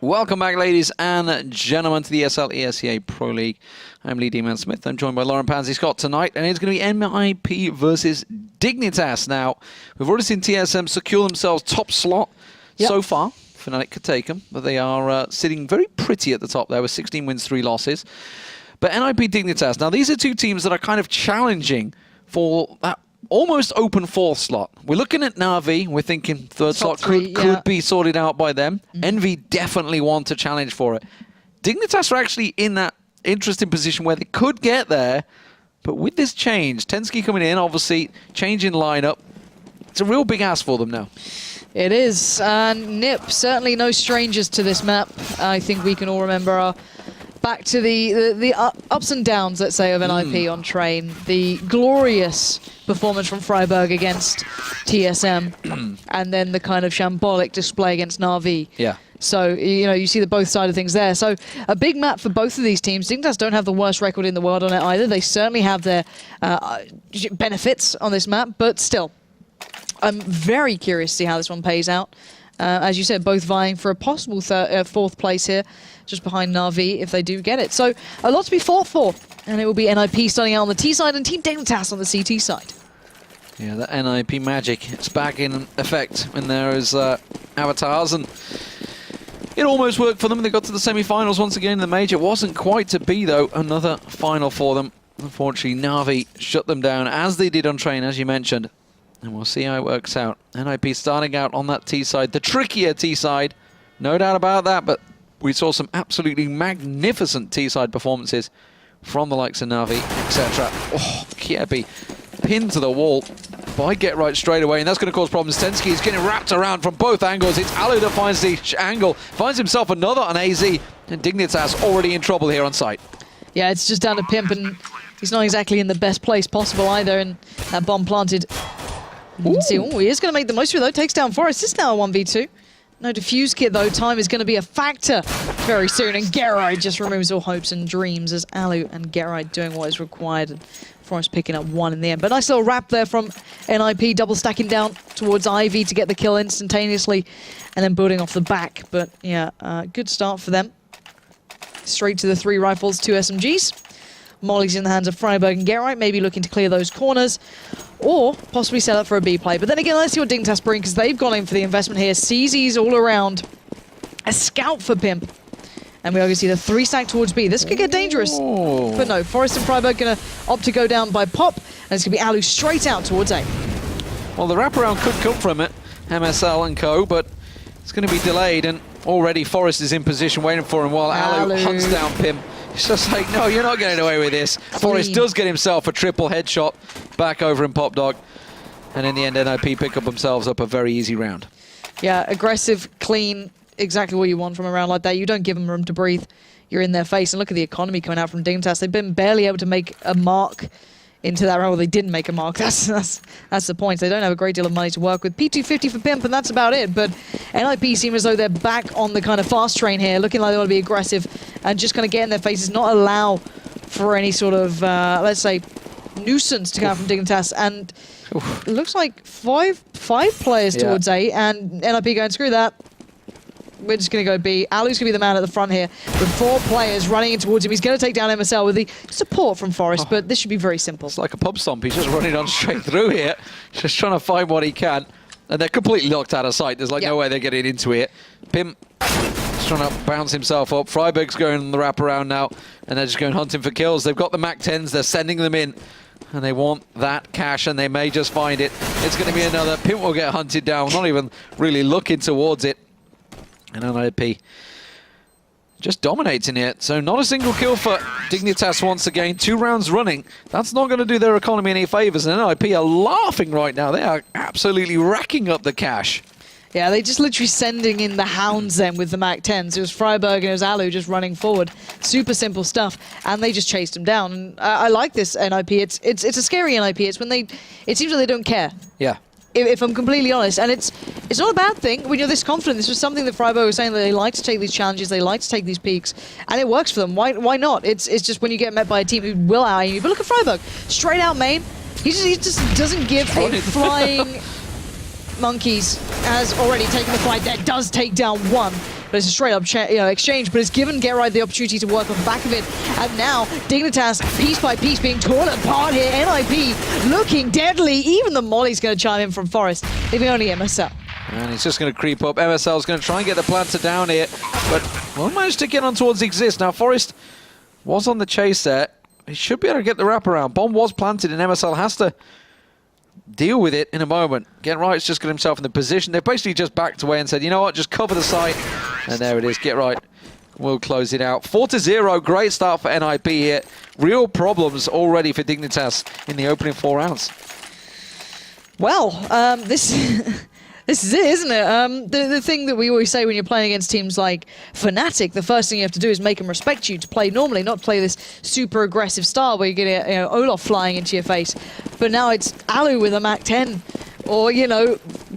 Welcome back, ladies and gentlemen, to the ESL ESEA Pro League. I'm Lee D-Man-Smith. I'm joined by Lauren Pansy-Scott tonight, and it's going to be NiP versus Dignitas. Now, we've already seen TSM secure themselves top slot so far. Fnatic could take them, but they are sitting very pretty at the top there with 16 wins, 3 losses. But NiP Dignitas, now these are two teams that are kind of challenging for that almost open 4th slot. We're looking at Na'Vi. We're thinking 3rd slot could be sorted out by them. Envy definitely want to challenge for it. Dignitas are actually in that interesting position where they could get there, but with this change, Tensky coming in, obviously changing lineup, it's a real big ask for them now. It is. NiP, certainly no strangers to this map. I think we can all remember back to the ups and downs, let's say, of NiP on Train. The glorious performance from Freiburg against TSM, and then the kind of shambolic display against Na'Vi. Yeah. So, you know, you see the both sides of things there. So, a big map for both of these teams. Dignitas don't have the worst record in the world on it either. They certainly have their benefits on this map, but still, I'm very curious to see how this one pays out. As you said, both vying for a possible 4th place here, just behind Na'Vi if they do get it. So, a lot to be fought for. And it will be NiP starting out on the T side and Team Dignitas on the CT side. Yeah, the NiP magic, it's back in effect when there is avatars, and it almost worked for them. They got to the semi-finals once again in the major. It wasn't quite to be, though. Another final for them. Unfortunately, Na'Vi shut them down, as they did on Train, as you mentioned. And we'll see how it works out. NiP starting out on that T side, the trickier T side. No doubt about that, but we saw some absolutely magnificent T side performances from the likes of Na'Vi, etc. Oh, Kiebi pinned to the wall by Get Right straight away, and that's going to cause problems. Tensky is getting wrapped around from both angles. It's Alu that finds the angle, finds himself another on AZ, and Dignitas already in trouble here on site. Yeah, it's just down to Pimp, and he's not exactly in the best place possible either, and that bomb planted. You can see, he is going to make the most of it, though. Takes down Forest. It's now a 1v2. No defuse kit, though. Time is going to be a factor very soon, and Gerard just removes all hopes and dreams as Alu and Gerard doing what is required, and Forest picking up 1 in the end. But nice little wrap there from NiP, double stacking down towards Ivy to get the kill instantaneously, and then building off the back. But yeah, good start for them. Straight to the 3 rifles, 2 SMGs. Molly's in the hands of Freiburg and Geralt, maybe looking to clear those corners, or possibly set up for a B play. But then again, let's see what Dignitas bring, because they've gone in for the investment here. CZ's all around. A scout for Pimp. And we are going to see the 3 stack towards B. This could get dangerous. But no, Forest and Freiburg going to opt to go down by Pop, and it's going to be Alu straight out towards A. Well, the wraparound could come from it, MSL and co, but it's going to be delayed, and already Forest is in position waiting for him while Alu hunts down Pimp. It's just like, no, you're not getting away with this. Forest does get himself a triple headshot back over in Pop Dog. And in the end, NiP pick up themselves up a very easy round. Yeah, aggressive, clean, exactly what you want from a round like that. You don't give them room to breathe. You're in their face. And look at the economy coming out from Dignitas. They've been barely able to make a mark into that round. Well, they didn't make a mark. That's the point. They don't have a great deal of money to work with. P250 for Pimp, and that's about it. But NiP seem as though they're back on the kind of fast train here, looking like they want to be aggressive and just kind of get in their faces, not allow for any sort of, let's say, nuisance to come from Dignitas. And it looks like five players towards A, and NiP going, screw that. We're just going to go B. Alu's going to be the man at the front here with 4 players running in towards him. He's going to take down MSL with the support from Forest, but this should be very simple. It's like a pub stomp. He's just running on straight through here, just trying to find what he can. And they're completely locked out of sight. There's like no way they're getting into it. Pimp is trying to bounce himself up. Freiburg's going on the wraparound now, and they're just going hunting for kills. They've got the MAC-10s. They're sending them in, and they want that cash, and they may just find it. It's going to be another. Pimp will get hunted down, not even really looking towards it. And NiP just dominating it. So not a single kill for Dignitas once again. 2 rounds running. That's not going to do their economy any favors. And NiP are laughing right now. They are absolutely racking up the cash. Yeah, they just literally sending in the hounds then with the MAC-10s. It was Freiburg and it was Alu just running forward. Super simple stuff. And they just chased him down. And I like this NiP. It's a scary NiP. It's when it seems like they don't care. Yeah. If I'm completely honest, and it's not a bad thing when you're this confident. This was something that Freiburg was saying, that they like to take these challenges, they like to take these peaks, and it works for them. Why not? It's just when you get met by a team who will out you. But look at Freiburg, straight out main. He just doesn't give a flying monkeys. Has already taken the fight. That does take down 1. but it's a straight up exchange, but it's given Get Right the opportunity to work on the back of it. And now Dignitas, piece by piece, being torn apart here. NiP looking deadly. Even the molly's going to chime in from Forest, leaving only MSL. And he's just going to creep up. MSL's going to try and get the planter down here, but won't manage to get on towards Exist. Now, Forest was on the chase there. He should be able to get the wraparound. Bomb was planted, and MSL has to deal with it in a moment. Get Right's just got himself in the position. They've basically just backed away and said, you know what, just cover the site. And there it is. Get Right will close it out. 4-0. Great start for NiP here. Real problems already for Dignitas in the opening 4 rounds. Well, this is it, isn't it? The thing that we always say when you're playing against teams like Fnatic, the first thing you have to do is make them respect you to play normally, not play this super aggressive style where you get Olaf flying into your face. But now it's Alu with a Mach 10, or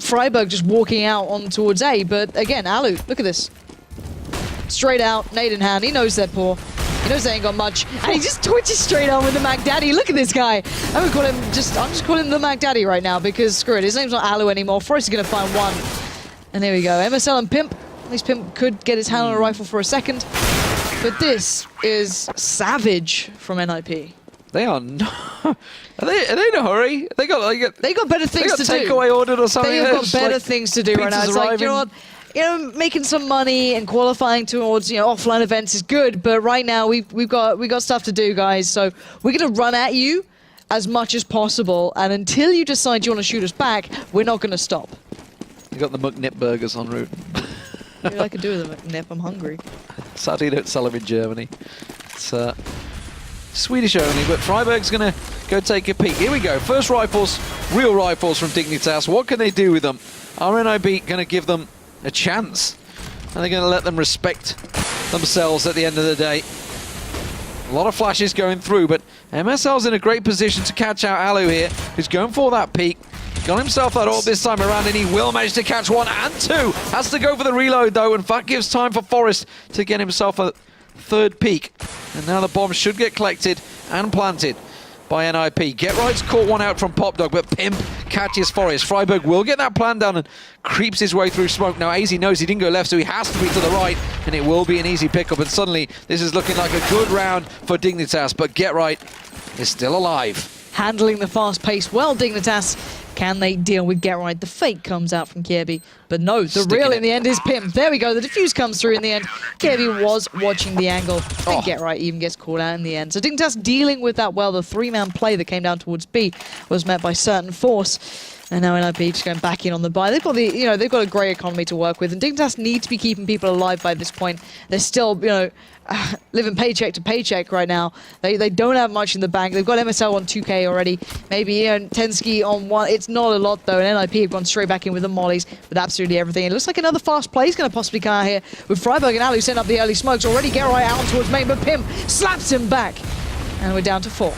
Freiburg just walking out on towards A. But again, Alu, look at this, straight out, nade in hand. He knows they're poor. He knows they ain't got much, and he just twitches straight on with the Mac Daddy. Look at this guy. I'm just calling him the Mac Daddy right now because screw it. His name's not Alu anymore. Forrest is gonna find one, and here we go. MSL and Pimp. At least Pimp could get his hand on a rifle for a second, but this is savage from NiP. They are not. Are they in a hurry? They got better things to do. Takeaway ordered or something. They have got better things to do right now. It's like, you know what? Making some money and qualifying towards offline events is good, but right now we've got stuff to do, guys. So we're gonna run at you as much as possible, and until you decide you want to shoot us back, we're not gonna stop. You got the McNip burgers en route. Maybe I could do with a McNip. I'm hungry. Sadly, don't sell them in Germany. It's Swedish only, but Freiburg's gonna go take a peek. Here we go. First rifles, real rifles from Dignitas. What can they do with them? Are NiP gonna give them a chance? Are they going to let them respect themselves at the end of the day? A lot of flashes going through, but MSL's in a great position to catch out Alu here, who's going for that peak. Got himself that orb this time around, and he will manage to catch 1 and 2. Has to go for the reload, though, and that gives time for Forest to get himself a 3rd peak. And now the bomb should get collected and planted by NiP. Get Right's caught one out from Popdog, but Pimp catches Forest. Freiburg will get that plan down and creeps his way through smoke. Now AZ knows he didn't go left, so he has to be to the right, and it will be an easy pickup. And suddenly, this is looking like a good round for Dignitas, but Get Right is still alive. Handling the fast pace well, Dignitas. Can they deal with Get Right? The fake comes out from Kirby, but no, the real in the end is Pimp. There we go, the defuse comes through in the end. Kirby was watching the angle, and Get Right even gets called out in the end. So Dignitas dealing with that well. The 3-man play that came down towards B was met by certain force. And now NiP just going back in on the buy. They've got they've got a great economy to work with, and Dignitas need to be keeping people alive by this point. They're still, living paycheck to paycheck right now. They don't have much in the bank. They've got MSL on 2K already. Maybe Tensky on 1. It's not a lot though. And NiP have gone straight back in with the mollies with absolutely everything. It looks like another fast play is going to possibly come out here with Freiburg and Alu setting up the early smokes. Already Get Right out towards main, but Pimp slaps him back, and we're down to 4.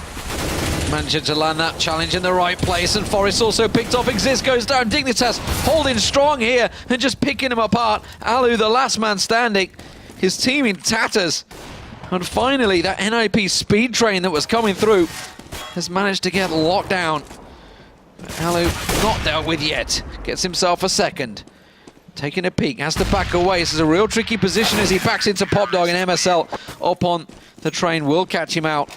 Managed to land that challenge in the right place, and Forest also picked off. Exist goes down. Dignitas holding strong here and just picking him apart. Alu, the last man standing, his team in tatters. And finally, that NiP speed train that was coming through has managed to get locked down. But Alu not dealt with yet. Gets himself a 2nd. Taking a peek, has to back away. This is a real tricky position as he backs into Popdog, and MSL up on the train will catch him out.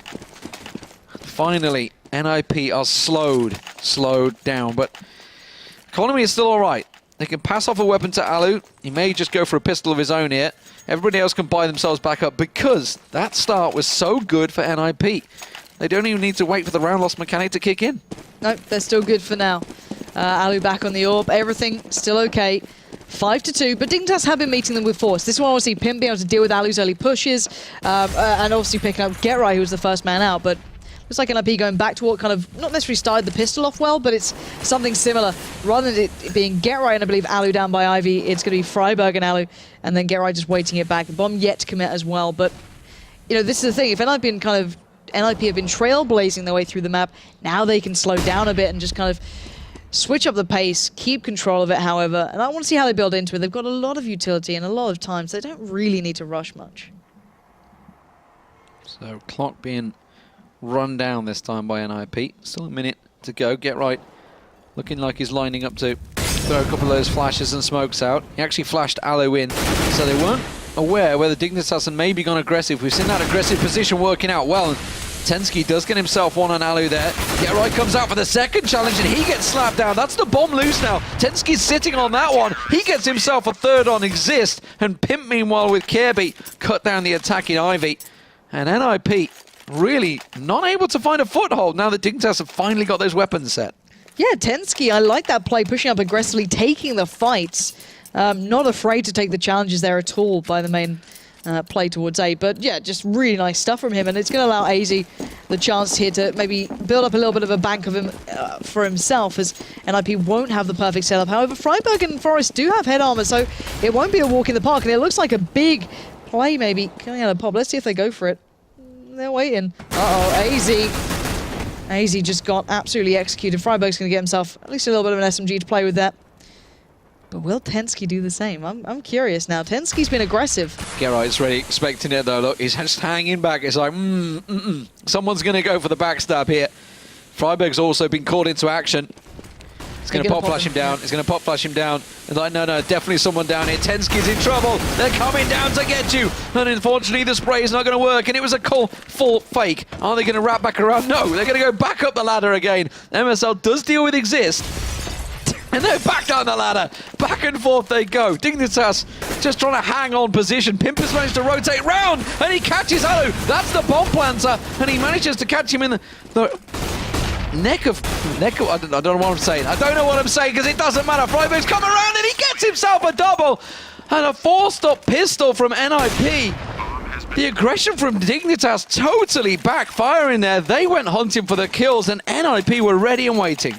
Finally, NiP are slowed down, but economy is still all right. They can pass off a weapon to Alu. He may just go for a pistol of his own here. Everybody else can buy themselves back up because that start was so good for NiP. They don't even need to wait for the round loss mechanic to kick in. Nope, they're still good for now. Alu back on the orb. Everything still okay. 5-2, but Dignitas have been meeting them with force. This one, obviously, Pimp being able to deal with Alu's early pushes, and obviously picking up Get Right, who was the first man out, but looks like NiP going back to what kind of, not necessarily started the pistol off well, but it's something similar. Rather than it being Get Right and I believe Alu down by Ivy, it's going to be Freiburg and Alu, and then Get Right just waiting it back. The bomb yet to commit as well, but this is the thing. If NiP have been trailblazing their way through the map, now they can slow down a bit and just kind of switch up the pace, keep control of it, however, and I want to see how they build into it. They've got a lot of utility and a lot of time, so they don't really need to rush much. So clock being run down this time by NiP. Still a minute to go. Get Right looking like he's lining up to throw a couple of those flashes and smokes out. He actually flashed Alu in, so they weren't aware whether Dignitas had maybe gone aggressive. We've seen that aggressive position working out well. And Tensky does get himself one on Alu there. Right comes out for the second challenge and he gets slapped down. That's the bomb loose now. Tensky's sitting on that one. He gets himself a third on Exist. And Pimp, meanwhile, with Kirby, cut down the attacking Ivy. And NiP really not able to find a foothold now that Dignitas have finally got those weapons set. Yeah, Tensky, I like that play, pushing up aggressively, taking the fights. Not afraid to take the challenges there at all by the main play towards A. But yeah, just really nice stuff from him. And it's going to allow AZ the chance here to maybe build up a little bit of a bank of him for himself, as NiP won't have the perfect setup. However, Freiburg and Forest do have head armor, so it won't be a walk in the park. And it looks like a big play maybe coming out of Pop. Let's see if they go for it. They're waiting. Uh-oh, AZ just got absolutely executed. Freiburg's going to get himself at least a little bit of an SMG to play with that. But will Tensky do the same? I'm curious now. Tensky's been aggressive. Gerright's really expecting it though. Look, he's just hanging back. It's like, someone's going to go for the backstab here. Freiburg's also been called into action. He's going to pop flash him down. He's going to pop flash him down. And like, no, definitely someone down here. Tensky's in trouble. They're coming down to get you. And unfortunately, the spray is not going to work. And it was a full fake. Are they going to wrap back around? No, they're going to go back up the ladder again. MSL does deal with Exist. And they're back down the ladder. Back and forth they go. Dignitas just trying to hang on position. Pimp has managed to rotate round. And he catches Alu. That's the bomb planter. And he manages to catch him in the neck of I don't know what I'm saying. I don't know what I'm saying because it doesn't matter. Freiburg's come around and he gets himself a double and a 4-stop pistol from NiP. The aggression from Dignitas totally backfiring there. They went hunting for the kills and NiP were ready and waiting.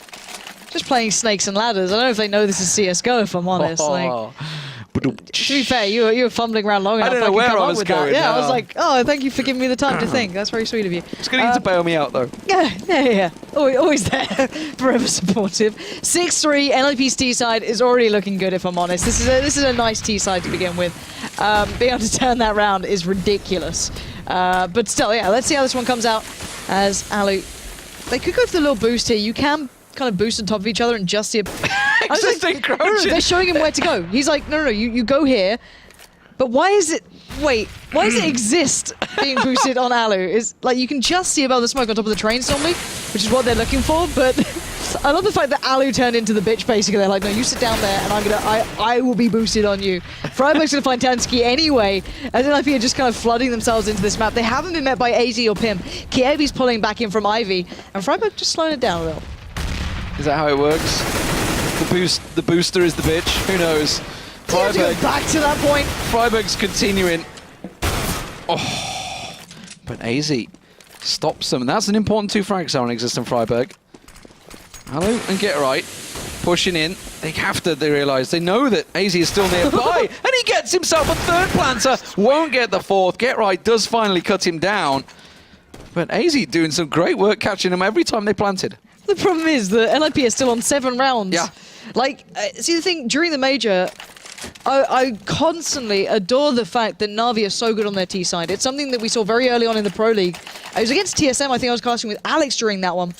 Just playing snakes and ladders. I don't know if they know this is CS:GO, if I'm honest. Like, to be fair, you were fumbling around long enough. I don't know where I was going. Yeah, I was like, oh, thank you for giving me the time to think. That's very sweet of you. It's going to need to bail me out, though. Yeah. Always there. Forever supportive. 6-3, NiP's T side is already looking good, if I'm honest. This is a nice T side to begin with. Being able to turn that round is ridiculous. But still, yeah, let's see how this one comes out. As Alu, they could go for the little boost here. You can kind of boost on top of each other and just see no, they're showing him where to go. He's like, no, you go here. But why is it Exist being boosted on Alu? Is like you can just see above the smoke on top of the trains normally, which is what they're looking for. But I love the fact that Alu turned into the bitch basically. They're like, no, you sit down there and I will be boosted on you. Freiburg's gonna find Tensky anyway, as NiP are just kind of flooding themselves into this map. They haven't been met by AZ or Pimp. Kievi's pulling back in from Ivy, and Freiburg just slowing it down a little. Is that how it works? The booster is the bitch. Who knows? Freiburg back to that point. Freiburg's continuing. Oh, but AZ stops them. And that's an important 2 frags on Exist and Freiburg. Alu and Gerright pushing in. They have to. They realise. They know that AZ is still nearby, and he gets himself a 3rd planter. Won't get the 4th. Gerright does finally cut him down, but AZ doing some great work catching him every time they planted. The problem is that NiP are still on 7 rounds. Yeah. Like, see the thing, during the major, I constantly adore the fact that Na'Vi are so good on their T side. It's something that we saw very early on in the Pro League. It was against TSM, I think I was casting with Alex during that one.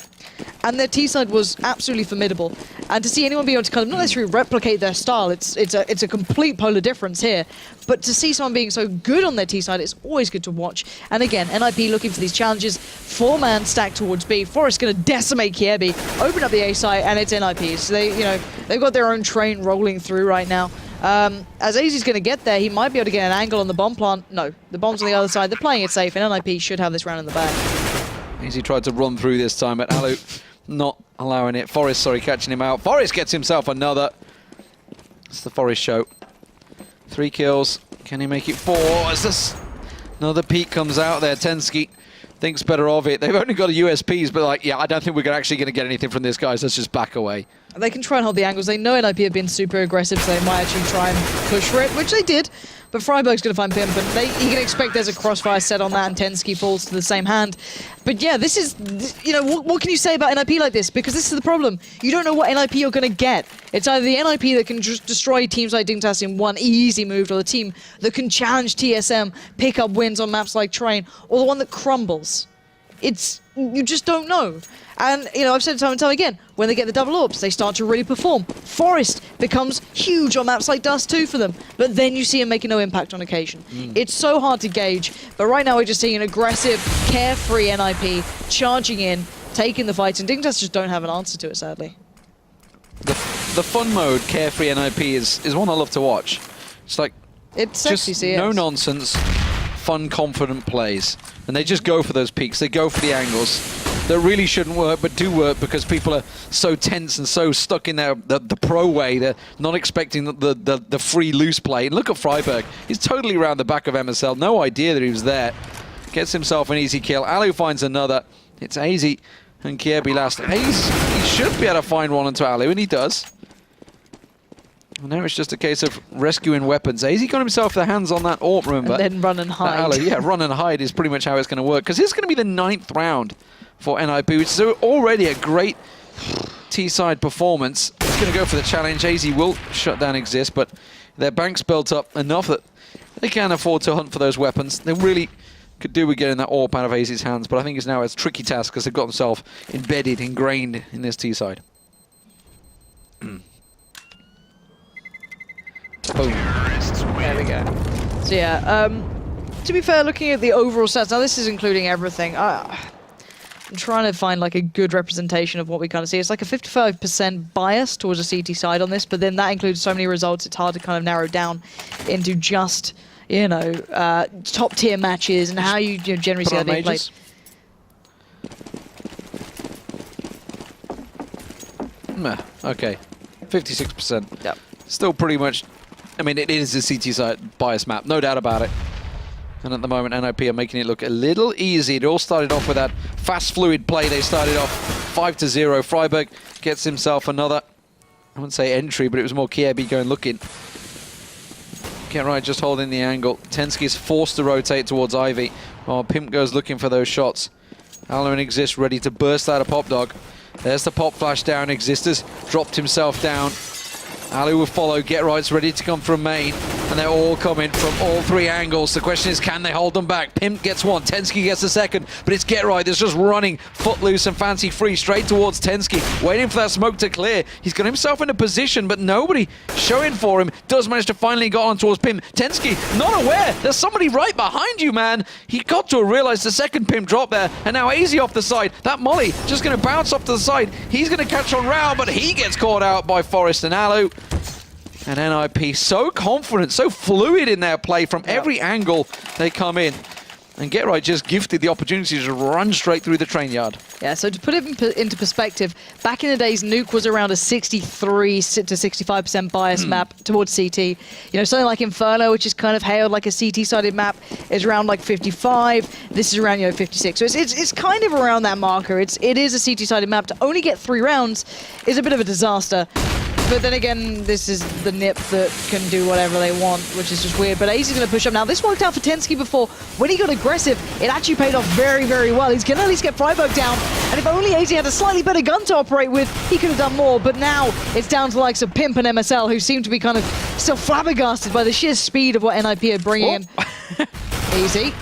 And their T side was absolutely formidable. And to see anyone be able to kind of not necessarily replicate their style, it's a complete polar difference here. But to see someone being so good on their T side, it's always good to watch. And again, NiP looking for these challenges. 4-man stack towards B. Forest going to decimate Kiebi, open up the A side, and it's NiP. So they've got their own train rolling through right now. As AZ's going to get there, he might be able to get an angle on the bomb plant. No, the bomb's on the other side. They're playing it safe, and NiP should have this round in the bag. AZ tried to run through this time, but Alu not allowing it. Forest, sorry, catching him out. Forest gets himself another. It's the Forest show. 3 kills. Can he make it 4? As this another peak comes out there, Tensky thinks better of it. They've only got a USPs, but like, yeah, I don't think we're actually going to get anything from this, guys. Let's just back away. They can try and hold the angles. They know NiP have been super aggressive, so they might actually try and push for it, which they did. But Freiburg's going to find Pimp, and you can expect there's a crossfire set on that, and Tensky falls to the same hand. But yeah, this is, what can you say about NiP like this? Because this is the problem. You don't know what NiP you're going to get. It's either the NiP that can just destroy teams like Dignitas in one easy move, or the team that can challenge TSM, pick up wins on maps like Train, or the one that crumbles. you just don't know. And, you know, I've said it time and time again, when they get the double orbs, they start to really perform. Forest becomes huge on maps like Dust 2 for them, but then you see him making no impact on occasion. It's so hard to gauge, but right now we're just seeing an aggressive, carefree NiP charging in, taking the fight, and Dignitas just don't have an answer to it, sadly. The fun mode, carefree NiP, is one I love to watch. It's like, It's sexy, just CS. no nonsense, fun, confident plays. And they just go for those peaks, they go for the angles. That really shouldn't work, but do work because people are so tense and so stuck in the pro way. They're not expecting the free loose play. And look at Freiburg. He's totally around the back of MSL. No idea that he was there. Gets himself an easy kill. Alu finds another. It's AZ and Kierby last. He should be able to find one onto Alu, and he does. And now it's just a case of rescuing weapons. AZ got himself the hands on that AWP, remember? And then run and hide. Alu, yeah, run and hide is pretty much how it's going to work. Because it's going to be the 9th round for NiP, which is already a great T-side performance. He's going to go for the challenge. AZ will shut down Exist, but their bank's built up enough that they can afford to hunt for those weapons. They really could do with getting that AWP out of AZ's hands, but I think it's now a tricky task because they've got themselves embedded, ingrained in this T-side. Boom. There we go. So yeah, to be fair, looking at the overall stats, now this is including everything. I'm trying to find like a good representation of what we kind of see. It's like a 55% bias towards a CT side on this, but then that includes so many results, it's hard to kind of narrow down into just, you know, top tier matches and how you generally see how they play. Okay, 56%. Yep. Still pretty much, I mean, it is a CT side bias map, no doubt about it. And at the moment, NiP are making it look a little easy. It all started off with that fast, fluid play. They started off 5-0. Freiburg gets himself another, I wouldn't say entry, but it was more Kierby going looking. Get right, just holding the angle. Tensky is forced to rotate towards Ivy, while Pimp goes looking for those shots. Alu and Exist ready to burst out of Pop Dog. There's the pop flash down. Existers dropped himself down. Alu will follow. Get Right's ready to come from main. And they're all coming from all 3 angles. The question is, can they hold them back? Pimp gets one. Tensky gets the second. But it's Get Right that's just running footloose and fancy free straight towards Tensky. Waiting for that smoke to clear. He's got himself in a position, but nobody showing for him. Does manage to finally get on towards Pimp. Tensky not aware. There's somebody right behind you, man. He got to realize the second Pimp drop there. And now AZ off the side. That Molly just going to bounce off to the side. He's going to catch on Rao, but he gets caught out by Forest and Alu. And NiP so confident, so fluid in their play from every angle they come in. And Get Right just gifted the opportunity to run straight through the train yard. Yeah, so to put it into perspective, back in the days, Nuke was around a 63 to 65% bias map towards CT. You know, something like Inferno, which is kind of hailed like a CT-sided map, is around like 55. This is around, 56. So it's kind of around that marker. It is a CT-sided map. To only get 3 rounds is a bit of a disaster. But then again, this is the NiP that can do whatever they want, which is just weird. But AZ is going to push up now. This worked out for Tensky before. When he got aggressive, it actually paid off very, very well. He's going to at least get Freiburg down. And if only AZ had a slightly better gun to operate with, he could have done more. But now it's down to the likes of Pimp and MSL, who seem to be kind of still flabbergasted by the sheer speed of what NiP are bringing in. Easy.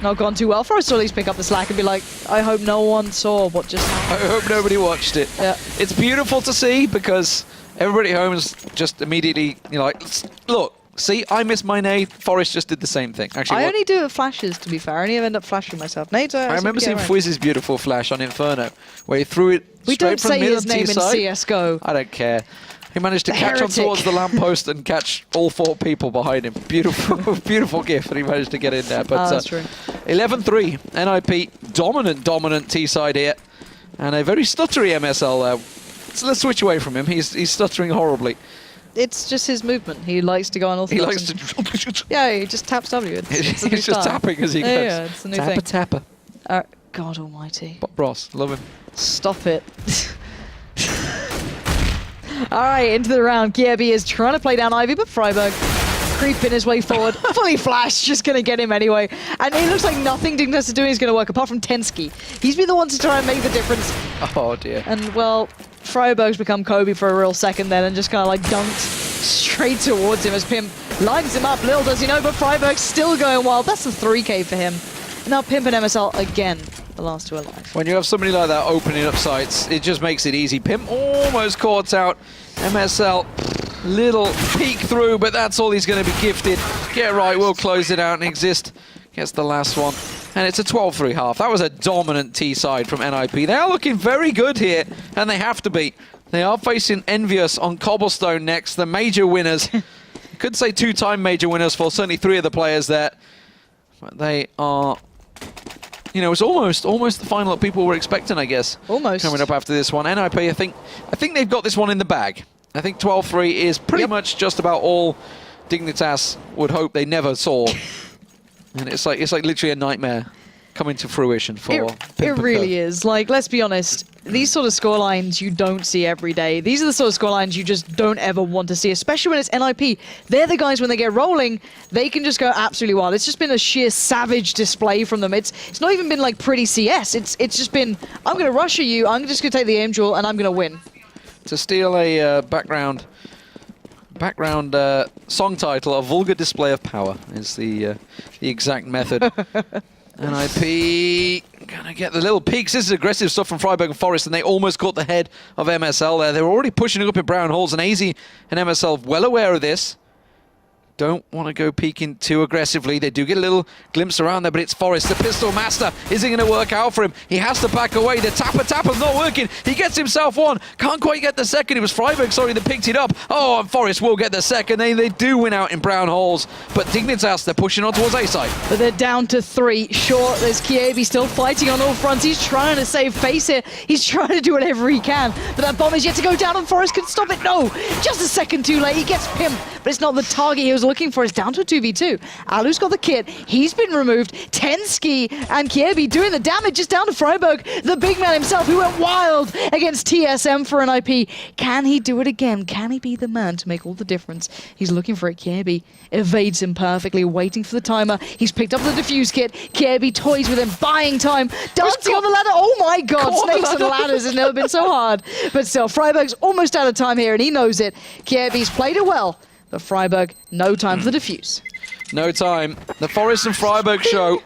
Not gone too well. Forest will at least pick up the slack and be like, I hope no one saw what just happened. I hope nobody watched it. Yeah. It's beautiful to see because everybody at home is just immediately, like, look, see, I missed my nade. Forest just did the same thing. Actually, I only do flashes, to be fair. I only end up flashing myself. Nades, I remember seeing Fwizz's beautiful flash on Inferno, where he threw it We straight don't from say mid his on name in T-side. CSGO. I don't care. He managed to catch heretic. on towards the lamppost and catch all 4 people behind him. Beautiful, beautiful gift that he managed to get in there. But that's true. 11-3, NiP, dominant T-side here. And a very stuttery MSL there. So let's switch away from him. He's stuttering horribly. It's just his movement. He likes to go on all He likes to... Yeah, he just taps W. It's a new He's just style. tapping as he goes. Yeah, it's a new thing. Tapper. God almighty. Bob Ross, love him. Stop it. All right, into the round. Kierby is trying to play down Ivy, but Freiburg creeping his way forward. Fully flash, just going to get him anyway. And it looks like nothing Dignitas is doing is going to work, apart from Tensky. He's been the one to try and make the difference. Oh, dear. And, well, Freiburg's become Kobe for a real second then and just kind of, like, dunked straight towards him as Pimp lines him up. Little does he know, but Freiburg's still going wild. That's the 3K for him. And now Pimp and MSL again The last two alive. When you have somebody like that opening up sites, it just makes it easy. Pimp almost caught out. MSL, little peek through, but that's all he's going to be gifted. Get right, we'll close it out, and Exist gets the last one. And it's a 12-3 half. That was a dominant T side from NiP. They are looking very good here, and they have to be. They are facing Envious on Cobblestone next, the major winners. Could say two-time major winners for certainly 3 of the players there. But they are, you know, it's almost the final that people were expecting, I guess. Almost. Coming up after this one. NiP, I think they've got this one in the bag. I think 12-3 is pretty much just about all Dignitas would hope they never saw. And it's like literally a nightmare coming to fruition for it really is. Like, let's be honest, these sort of scorelines you don't see every day. These are the sort of scorelines you just don't ever want to see, especially when it's NiP. They're the guys, when they get rolling, they can just go absolutely wild. It's just been a sheer savage display from them. It's not even been like pretty CS. It's just been, I'm going to rush at you, I'm just going to take the aim duel, and I'm going to win. To steal a background song title, a vulgar display of power is the exact method. NiP gonna get the little peeks. This is aggressive stuff from Freiburg and Forest, and they almost caught the head of MSL there. They were already pushing up in brown holes, and AZ and MSL well aware of this. Don't want to go peeking too aggressively. They do get a little glimpse around there, but it's Forest, the pistol master. Is it going to work out for him? He has to back away. The tapper's not working. He gets himself one. Can't quite get the second. It was Freiburg, sorry, that picked it up. Oh, and Forest will get the second. They do win out in brown holes, but Dignitas, they're pushing on towards A side. But they're down to 3. Sure, there's Kiebi still fighting on all fronts. He's trying to save face here. He's trying to do whatever he can, but that bomb is yet to go down, and Forest can stop it. No, just a second too late. He gets pimped, but it's not the target he was looking for. It's down to a 2v2. Alu's got the kit. He's been removed. Tenski and Kiebi doing the damage. Just down to Freiburg, the big man himself, who went wild against TSM for NiP. Can he do it again? Can he be the man to make all the difference? He's looking for it. Kiebi evades him perfectly, waiting for the timer. He's picked up the defuse kit. Kiebi toys with him, buying time, dancing on the ladder. Oh my god, snakes and ladders has never been so hard. But still, Freiburg's almost out of time here, and he knows it. Kiebi's played it well. But Freiburg, no time for the defuse. No time. The Forest and Freiburg show.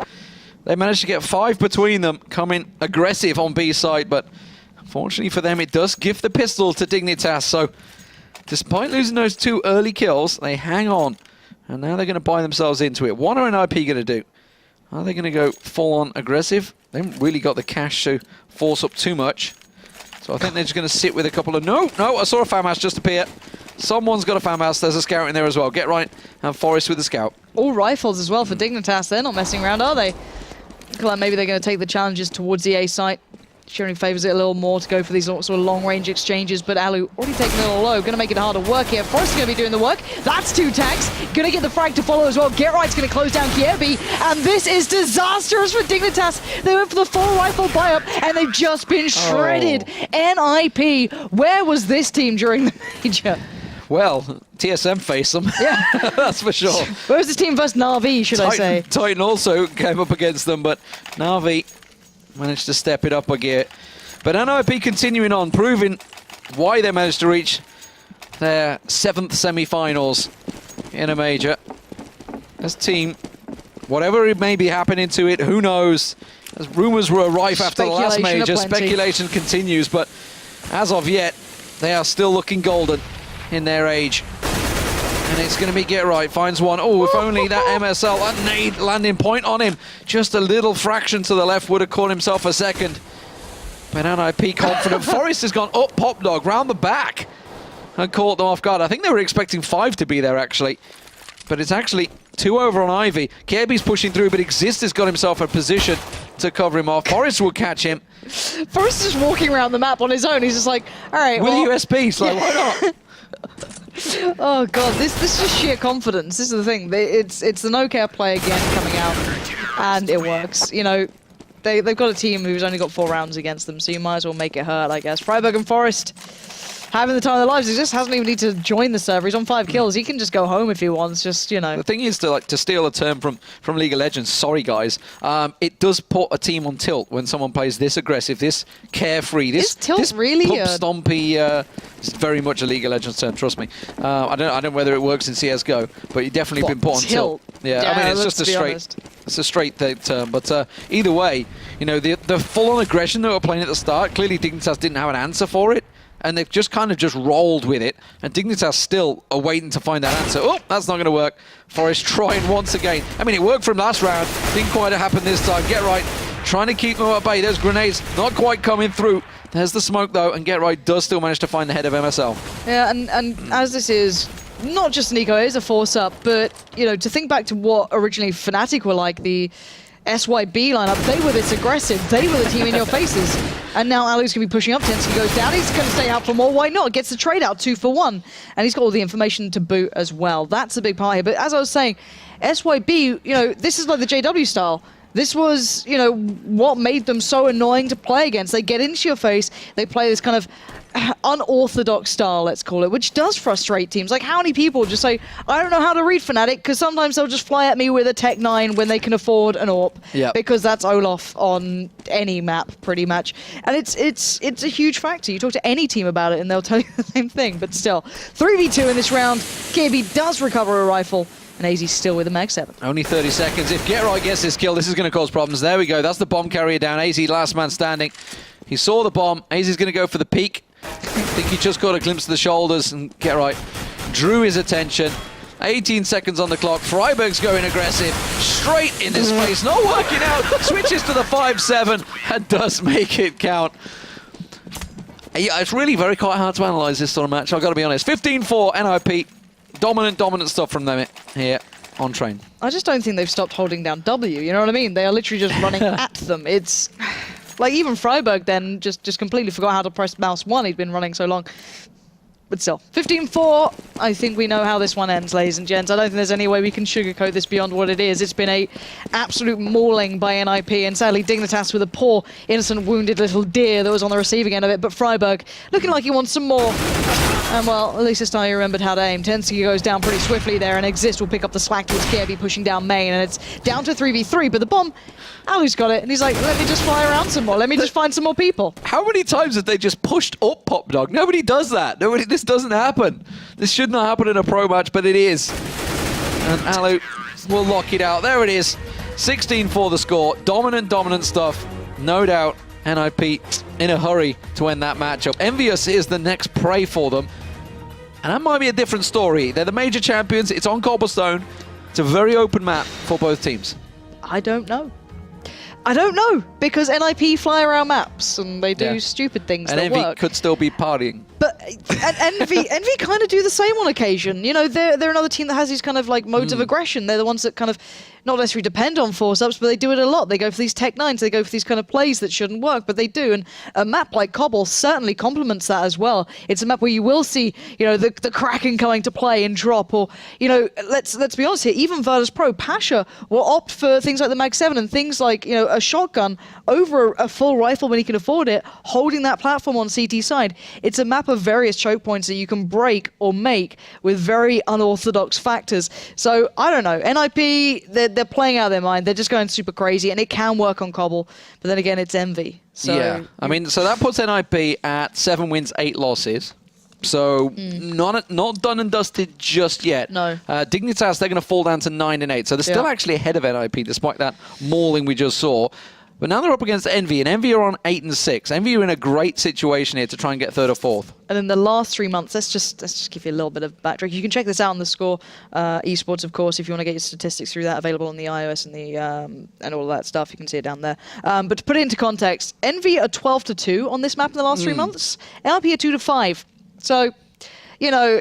They managed to get 5 between them, coming aggressive on B side, but unfortunately for them, it does give the pistol to Dignitas. So, despite losing those 2 early kills, they hang on. And now they're going to buy themselves into it. What are NiP going to do? Are they going to go full-on aggressive? They haven't really got the cash to force up too much. So I think they're just going to sit with a couple of... No, I saw a FAMAS just appear. Someone's got a FAMAS. There's a scout in there as well. Get right. And Forest with the scout. All rifles as well for Dignitas. They're not messing around, are they? Look like maybe they're going to take the challenges towards the A site. Showing favours it a little more to go for these sort of long-range exchanges, but Alu already taking it all low. Going to make it harder work here. Forrest is going to be doing the work. That's 2 tags. Going to get the frag to follow as well. Get Right's going to close down Kiebi, and this is disastrous for Dignitas. They went for the full rifle buy-up, and they've just been shredded. NiP, where was this team during the major? Well, TSM faced them. Yeah, that's for sure. Where was this team versus Na'Vi, should I say? Titan also came up against them, but Na'Vi managed to step it up a gear. But NiP continuing on, proving why they managed to reach their 7th semi-finals in a major. This team, whatever it may be happening to it, who knows? As rumours were rife after the last major, speculation continues, but as of yet, they are still looking golden in their age. And it's going to be Get Right, finds one. Oh, if only that MSL, that nade landing point on him. Just a little fraction to the left would have caught himself a second. But NiP confident. Forrest has gone up Pop Dog, round the back, and caught them off guard. I think they were expecting 5 to be there, actually. But it's actually 2 over on Ivy. Kirby's pushing through, but Exist has got himself a position to cover him off. Forrest will catch him. Forrest is walking around the map on his own. He's just like, all right, with USPs, like, why not? Oh god, this is just sheer confidence. This is the thing. It's the no-care play again coming out, and it works. You know, they've got a team who's only got 4 rounds against them, so you might as well make it hurt, I guess. Freiburg and Forest having the time of their lives. He just hasn't even need to join the server. He's on 5 kills. He can just go home if he wants. Just, you know. The thing is, to steal a term from League of Legends, sorry guys, it does put a team on tilt when someone plays this aggressive, this carefree, this tilt really pub stompy It's very much a League of Legends term, trust me. I don't know whether it works in CSGO, but you definitely been put on tilt. Yeah, I mean, it's just a straight term. But either way, you know, the full-on aggression that we're playing at the start, clearly Dignitas didn't have an answer for it. And they've just kind of just rolled with it. And Dignitas still are waiting to find that answer. Oh, that's not going to work. Forest trying once again. I mean, it worked from last round. Didn't quite happen this time. Get right. Trying to keep them at bay. There's grenades. Not quite coming through. There's the smoke, though. And Get Right does still manage to find the head of MSL. Yeah, and as this is not just Nico, it is a force-up. But, you know, to think back to what originally Fnatic were like, the SYB lineup, they were this aggressive. They were the team in your faces. And now Alu's going to be pushing up. Tensky goes down. He's going to stay out for more. Why not? Gets the trade out 2 for 1. And he's got all the information to boot as well. That's a big part here. But as I was saying, SYB, you know, this is like the JW style. This was, you know, what made them so annoying to play against. They get into your face. They play this kind of unorthodox style, let's call it, which does frustrate teams. Like, how many people just say, I don't know how to read Fnatic, because sometimes they'll just fly at me with a Tech 9 when they can afford an AWP, because that's Olaf on any map, pretty much. And it's a huge factor. You talk to any team about it, and they'll tell you the same thing. But still, 3v2 in this round. KB does recover a rifle. And AZ's still with a Mag 7. Only 30 seconds. If Get Right gets this kill, this is going to cause problems. There we go. That's the bomb carrier down. AZ last man standing. He saw the bomb. AZ's going to go for the peek. I think he just got a glimpse of the shoulders, and Get Right drew his attention. 18 seconds on the clock. Freiburg's going aggressive. Straight in his face. Not working out. Switches to the 5-7 and does make it count. Yeah, it's really very quite hard to analyze this sort of match. I've got to be honest. 15-4 NiP. Dominant stuff from them here on train. I just don't think they've stopped holding down W, you know what I mean? They are literally just running at them. It's like even Freiburg then just completely forgot how to press mouse 1. He'd been running so long. But still, 15-4. I think we know how this one ends, ladies and gents. I don't think there's any way we can sugarcoat this beyond what it is. It's been a absolute mauling by NiP, and sadly Dignitas with a poor, innocent, wounded little deer that was on the receiving end of it. But Freiburg looking like he wants some more. And well, at least this time he remembered how to aim. Tensky goes down pretty swiftly there, and Exist will pick up the slack towards KIB pushing down main, and it's down to 3v3, but the bomb, Alu's got it, and he's like, let me just fly around some more, let me just find some more people. How many times have they just pushed up Pop Dog? Nobody does that. This doesn't happen. This should not happen in a pro match, but it is. And Alu will lock it out. There it is. 16-4 the score. Dominant stuff. No doubt. NiP in a hurry to end that matchup. Envious is the next prey for them. And that might be a different story. They're the major champions. It's on Cobblestone. It's a very open map for both teams. I don't know. I don't know, because NiP fly around maps and they do stupid things and that Envy work. could still be partying. But Envy kind of do the same on occasion. You know, they're another team that has these kind of like modes of aggression. They're the ones that kind of not necessarily depend on force-ups, but they do it a lot. They go for these Tech 9s, they go for these kind of plays that shouldn't work, but they do. And a map like Cobble certainly complements that as well. It's a map where you will see, you know, the Kraken coming to play and drop, or, you know, let's be honest here, even Virtus Pro, Pasha will opt for things like the Mag 7 and things like, you know, a shotgun over a full rifle when he can afford it, holding that platform on CT side. It's a map of various choke points that you can break or make with very unorthodox factors. So, I don't know. NiP, they're playing out of their mind. They're just going super crazy, and it can work on Cobble. But then again, it's Envy. So, yeah, I mean, so that puts NiP at 7 wins, 8 losses. So not done and dusted just yet. No. Dignitas, they're going to fall down to 9 and 8. So they're still actually ahead of NiP, despite that mauling we just saw. But now they're up against Envy, and Envy are on 8 and 6. Envy are in a great situation here to try and get 3rd or 4th. And in the last 3 months, let's just give you a little bit of backtrack. You can check this out on the Score esports, of course, if you want to get your statistics through that, available on the iOS and the and all of that stuff. You can see it down there. But to put it into context, Envy are 12-2 on this map in the last 3 months. NiP are 2-5. So, you know,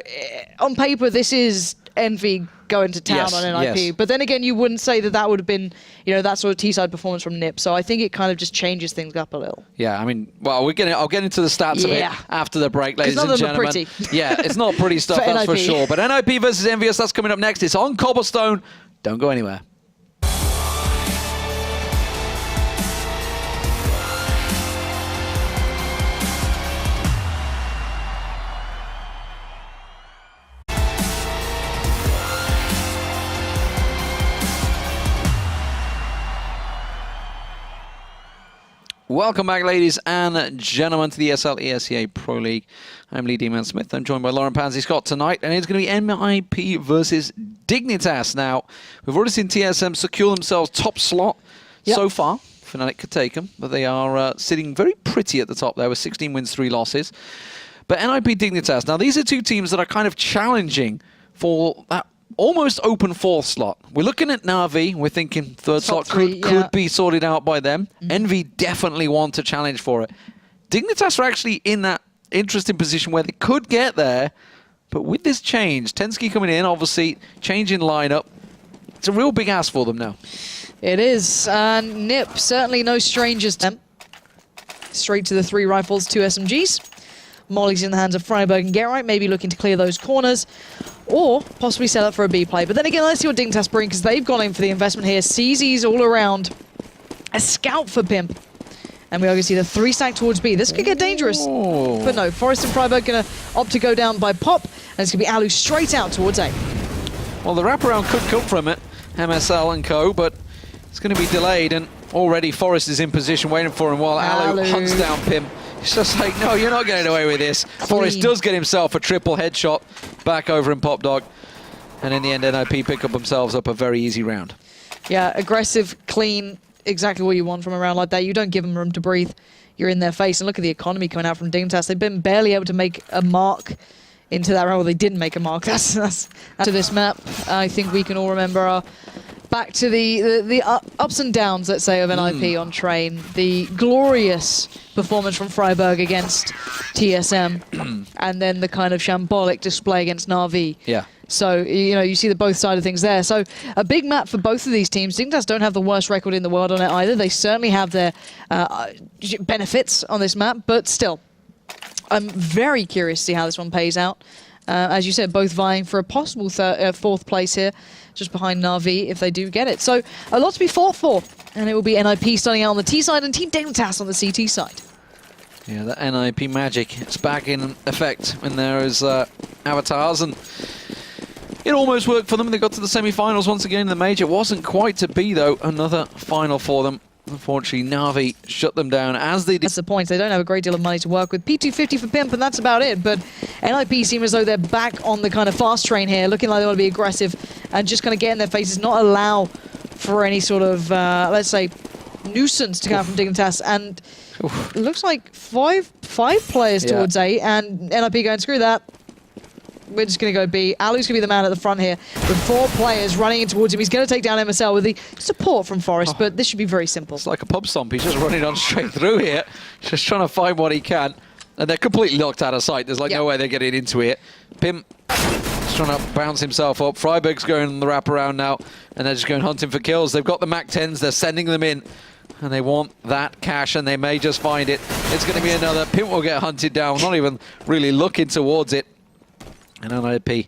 on paper, this is Envy going to town on NiP. Yes. But then again, you wouldn't say that would have been, you know, that sort of T-side performance from NiP. So I think it kind of just changes things up a little. Yeah, I mean, well, I'll get into the stats of it after the break, ladies and gentlemen. Pretty. Yeah, it's not pretty stuff, that's for sure. But NiP versus Envious, that's coming up next. It's on Cobblestone. Don't go anywhere. Welcome back, ladies and gentlemen, to the ESL ESEA Pro League. I'm Lee D-Man-Smith. I'm joined by Lauren Pansy-Scott tonight, and it's going to be NiP versus Dignitas. Now, we've already seen TSM secure themselves top slot so far. Fnatic could take them, but they are sitting very pretty at the top there with 16 wins, 3 losses. But NiP Dignitas, now these are two teams that are kind of challenging for that almost open 4th slot. We're looking at Na'Vi. We're thinking 3rd slot could be sorted out by them. Envy definitely want to challenge for it. Dignitas are actually in that interesting position where they could get there, but with this change, Tensky coming in, obviously changing lineup, it's a real big ask for them now. It is. NiP, certainly no strangers to them. Straight to the 3 rifles, 2 SMGs. Molly's in the hands of Freiburg and Geralt, maybe looking to clear those corners, or possibly set up for a B play. But then again, let's see what Dignitas bring, because they've gone in for the investment here. CZ's all around. A scout for Pimp. And we are going to see the 3 stack towards B. This could get dangerous. But no, Forest and Freiburg going to opt to go down by Pop, and it's going to be Alu straight out towards A. Well, the wraparound could come from it, MSL and co, but it's going to be delayed, and already Forest is in position waiting for him while Alu hunts down Pimp. It's just like, no, you're not getting away with this. Forest does get himself a triple headshot back over in Pop Dog. And in the end, NiP pick up themselves up a very easy round. Yeah, aggressive, clean, exactly what you want from a round like that. You don't give them room to breathe. You're in their face. And look at the economy coming out from Dignitas. They've been barely able to make a mark into that round. Well, they didn't make a mark. That's to this map. I think we can all remember back to the ups and downs, let's say, of NiP on train. The glorious performance from Freiburg against TSM, and then the kind of shambolic display against Na'Vi. Yeah. So, you know, you see the both sides of things there. So, a big map for both of these teams. Dignitas don't have the worst record in the world on it either. They certainly have their benefits on this map, but still, I'm very curious to see how this one pays out. As you said, both vying for a possible 4th place here, just behind Na'Vi if they do get it. So a lot to be fought for, and it will be NiP starting out on the T side and Team Dignitas on the CT side. Yeah, the NiP magic, it's back in effect when there is avatars, and it almost worked for them. They got to the semi-finals once again in the major. It wasn't quite to be, though. Another final for them. Unfortunately, Na'Vi shut them down as they did. That's the point. They don't have a great deal of money to work with. P250 for Pimp, and that's about it. But NiP seem as though they're back on the kind of fast train here, looking like they want to be aggressive and just going to get in their faces, not allow for any sort of, let's say, nuisance to come from Dignitas. And it looks like five players towards A, and NiP going, screw that. We're just going to go B. Alu's going to be the man at the front here with 4 players running in towards him. He's going to take down MSL with the support from Forest, but this should be very simple. It's like a pub stomp. He's just running on straight through here, just trying to find what he can. And they're completely locked out of sight. There's like no way they're getting into it. Pimp is trying to bounce himself up. Freiburg's going on the wraparound now, and they're just going hunting for kills. They've got the MAC-10s. They're sending them in, and they want that cash, and they may just find it. It's going to be another. Pimp will get hunted down, not even really looking towards it. And NiP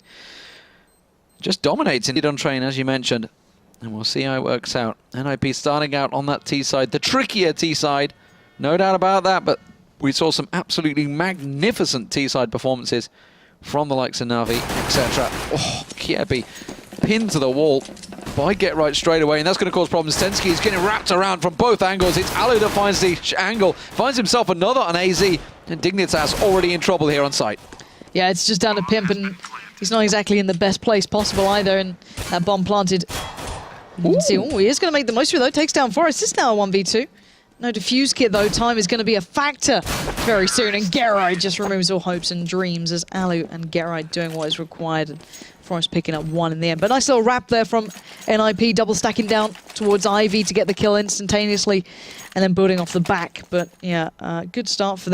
just dominates it on train, as you mentioned. And we'll see how it works out. NiP starting out on that T side, the trickier T side. No doubt about that, but we saw some absolutely magnificent T side performances from the likes of Na'Vi, etc. Oh, Kiepi pinned to the wall by Get Right straight away, and that's going to cause problems. Tensky is getting wrapped around from both angles. It's Alu that finds the angle, finds himself another on AZ, and Dignitas already in trouble here on site. Yeah, it's just down to Pimp, and he's not exactly in the best place possible either, and that bomb planted. You can see, he is going to make the most of it, though. Takes down Forest. It's now a 1v2. No defuse kit, though. Time is going to be a factor very soon, and Geralt just removes all hopes and dreams as Alu and Geralt doing what is required, and Forest picking up 1 in the end. But nice little wrap there from NiP, double stacking down towards Ivy to get the kill instantaneously, and then building off the back. But yeah, good start for them.